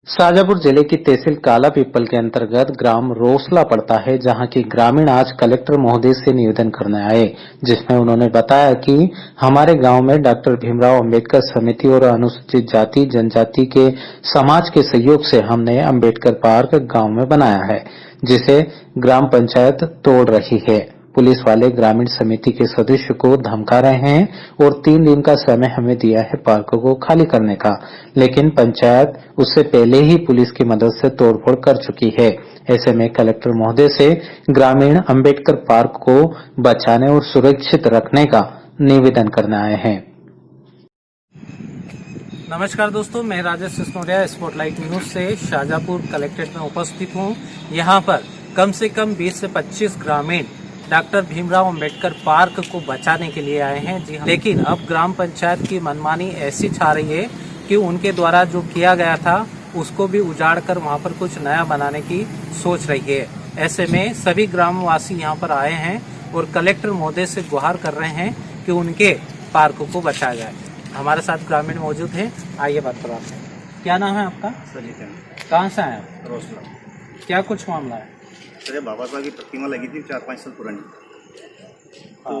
शाजापुर जिले की तहसील काला पीपल के अंतर्गत ग्राम रोसला पड़ता है, जहां की ग्रामीण आज कलेक्टर महोदय से निवेदन करने आए, जिसमें उन्होंने बताया कि हमारे गांव में डॉक्टर भीमराव अंबेडकर समिति और अनुसूचित जाति जनजाति के समाज के सहयोग से हमने अंबेडकर पार्क गांव में बनाया है, जिसे ग्राम पंचायत तोड़ रही है। पुलिस वाले ग्रामीण समिति के सदस्य को धमका रहे हैं और 3 दिन का समय हमें दिया है पार्क को खाली करने का, लेकिन पंचायत उससे पहले ही पुलिस की मदद से तोड़फोड़ कर चुकी है। ऐसे में कलेक्टर महोदय से ग्रामीण अंबेडकर पार्क को बचाने और सुरक्षित रखने का निवेदन करने आए हैं। नमस्कार दोस्तों, मैं राजेश सिसोदिया स्पॉटलाइट न्यूज से शाजापुर कलेक्ट्रेट में उपस्थित हूं। यहां पर कम से कम 20 से 25 ग्रामीण डॉक्टर भीमराव अंबेडकर पार्क को बचाने के लिए आए हैं। जी हाँ, लेकिन अब ग्राम पंचायत की मनमानी ऐसी छा रही है कि उनके द्वारा जो किया गया था उसको भी उजाड़ कर वहां पर कुछ नया बनाने की सोच रही है। ऐसे में सभी ग्रामवासी यहां पर आए हैं और कलेक्टर महोदय से गुहार कर रहे हैं कि उनके पार्क को बचाया जाए। हमारे साथ ग्रामीण मौजूद हैं, आइए बात करवाते हैं। क्या नाम है आपका? कहाँ से आए आप? रोसला। क्या कुछ मामला है? अरे बाबा साहब की प्रतिमा लगी थी 4-5 साल पुरानी, तो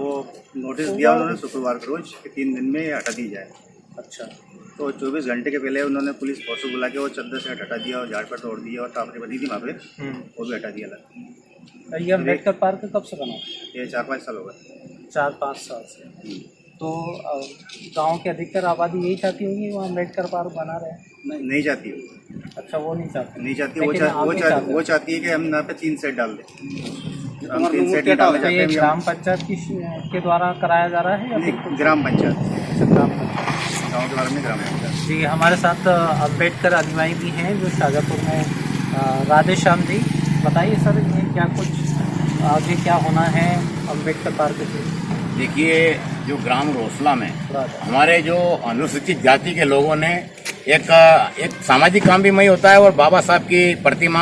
नोटिस दिया उन्होंने शुक्रवार को रोज कि 3 दिन में ये हटा दी जाए। अच्छा, तो 24 घंटे के पहले उन्होंने पुलिस फोर्स को बुला के वो चद्दर से हटा दिया और झाड़ पर तोड़ दिया और टापरी बनी थी वहाँ पे, वो भी हटा दिया लगा। ये अम्बेडकर पार्क कब से बना? ये 4-5 साल हो गए। 4-5 साल से। तो गांव की अधिकतर आबादी यही चाहती होगी वो अम्बेडकर पार्क बना रहे हैं? नहीं चाहती वो। अच्छा, वो नहीं चाहती? नहीं चाहती, वो चाहती है कि हम यहाँ पे 3 सेट डाल दें। हम 3 सेट डालना चाहते हैं। ग्राम पंचायत के द्वारा कराया जा रहा है या फिर ग्राम पंचायत? ग्राम पंचायत गाँव के बारे में ग्राम पंचायत। जी, हमारे साथ अम्बेडकर अनुयायी भी हैं जो शाजापुर में। राधे श्याम जी, बताइए सर, ये क्या कुछ आगे क्या होना है अम्बेडकर पार्क के? देखिए, जो ग्राम रोसला में हमारे जो अनुसूचित जाति के लोगों ने एक सामाजिक काम भी मई होता है और बाबा साहब की प्रतिमा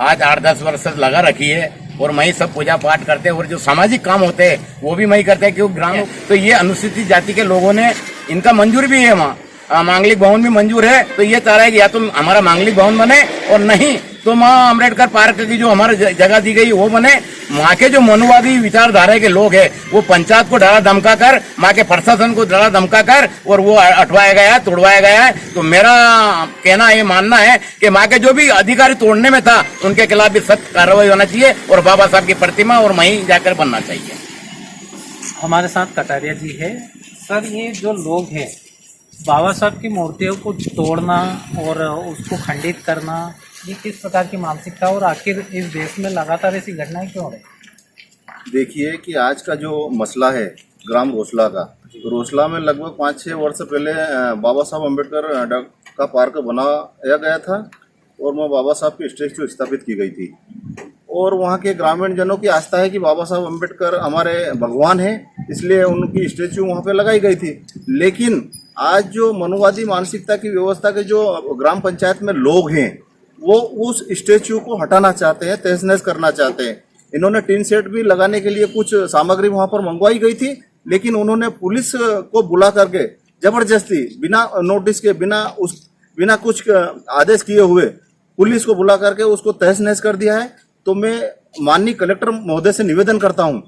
आज 8-10 वर्ष से लगा रखी है और मई सब पूजा पाठ करते हैं और जो सामाजिक काम होते हैं वो भी मई करते हैं। क्योंकि ग्राम तो ये अनुसूचित जाति के लोगों ने इनका मंजूर भी है, वहाँ मांगलिक भवन भी मंजूर है। तो ये चाह रहा है कि या तो हमारा मांगलिक भवन बने और नहीं तो माँ अम्बेडकर पार्क की जो हमारे जगह दी गई वो बने। वहाँ के जो मनुवादी विचारधारा के लोग हैं वो पंचायत को डरा धमका कर, वहाँ के प्रशासन को डरा धमका कर और वो हटवाया गया है, तोड़वाया गया है। तो मेरा कहना ये मानना है कि वहाँ के जो भी अधिकारी तोड़ने में था उनके खिलाफ भी सख्त कार्रवाई होना चाहिए और बाबा साहब की प्रतिमा और वहीं जाकर बनना चाहिए। हमारे साथ कटारिया जी है। सर, ये जो लोग हैं बाबा साहब की मूर्तियों को तोड़ना और उसको खंडित करना, ये किस प्रकार की मानसिकता और आखिर इस देश में लगातार ऐसी घटनाएं क्यों हो रही? देखिए कि आज का जो मसला है ग्राम रोसला का, रोसला में लगभग 5-6 वर्ष पहले बाबा साहब अम्बेडकर का पार्क बनाया गया था और वहाँ बाबा साहब की स्टैचू स्थापित की गई थी और वहाँ के ग्रामीण जनों की आस्था है कि बाबा साहब अम्बेडकर हमारे भगवान हैं, इसलिए उनकी स्टैचू वहाँ पे लगाई गई थी। लेकिन आज जो मनुवादी मानसिकता की व्यवस्था के जो ग्राम पंचायत में लोग हैं वो उस स्टैचू को हटाना चाहते हैं, तहस-नहस करना चाहते हैं। इन्होंने टीन सेट भी लगाने के लिए कुछ सामग्री वहां पर मंगवाई गई थी, लेकिन उन्होंने पुलिस को बुला करके जबरदस्ती बिना नोटिस के बिना कुछ आदेश किए हुए पुलिस को बुला करके उसको तहस-नहस कर दिया है। तो मैं माननीय कलेक्टर महोदय से निवेदन करता हूं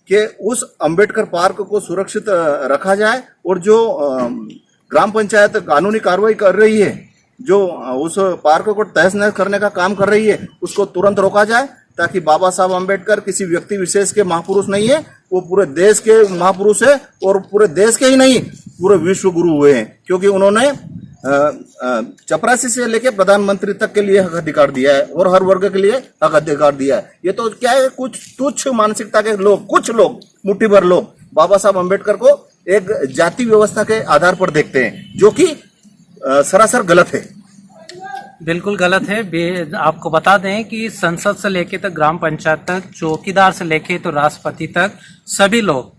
कि उस अम्बेडकर पार्क को सुरक्षित रखा जाए और जो ग्राम पंचायत कानूनी कार्रवाई कर रही है, जो उस पार्क को तहस-नहस करने का काम कर रही है, उसको तुरंत रोका जाए ताकि बाबा साहब अम्बेडकर किसी व्यक्ति विशेष के महापुरुष नहीं है, वो पूरे देश के महापुरुष है और पूरे देश के ही नहीं पूरे विश्व गुरु हुए हैं, क्योंकि उन्होंने चपरासी से लेकर प्रधानमंत्री तक के लिए हक अधिकार दिया है और हर वर्ग के लिए हक अधिकार दिया है। ये तो क्या है, कुछ तुच्छ मानसिकता के लोग, कुछ लोग, मुट्ठी भर लोग बाबा साहब अम्बेडकर को एक जाति व्यवस्था के आधार पर देखते हैं, जो कि सरासर गलत है। बिल्कुल गलत है। आपको बता दें कि संसद से लेके तक ग्राम पंचायत तक, चौकीदार से लेके तो राष्ट्रपति तक सभी लोग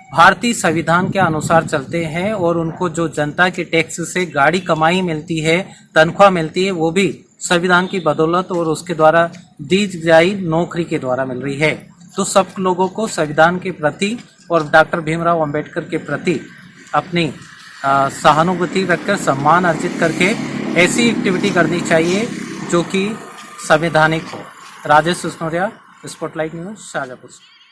भारतीय संविधान के अनुसार चलते हैं और उनको जो जनता के टैक्स से गाड़ी कमाई मिलती है, तनख्वाह मिलती है, वो भी संविधान की बदौलत और उसके द्वारा दी जाई नौकरी के द्वारा मिल रही है। तो सब लोगों को संविधान के प्रति और डॉक्टर भीमराव अंबेडकर के प्रति अपनी सहानुभूति रखकर सम्मान अर्जित करके ऐसी एक्टिविटी करनी चाहिए जो कि संवैधानिक हो। राजेश सिसोदिया, स्पॉटलाइट न्यूज़, शाहजहाँपुर से।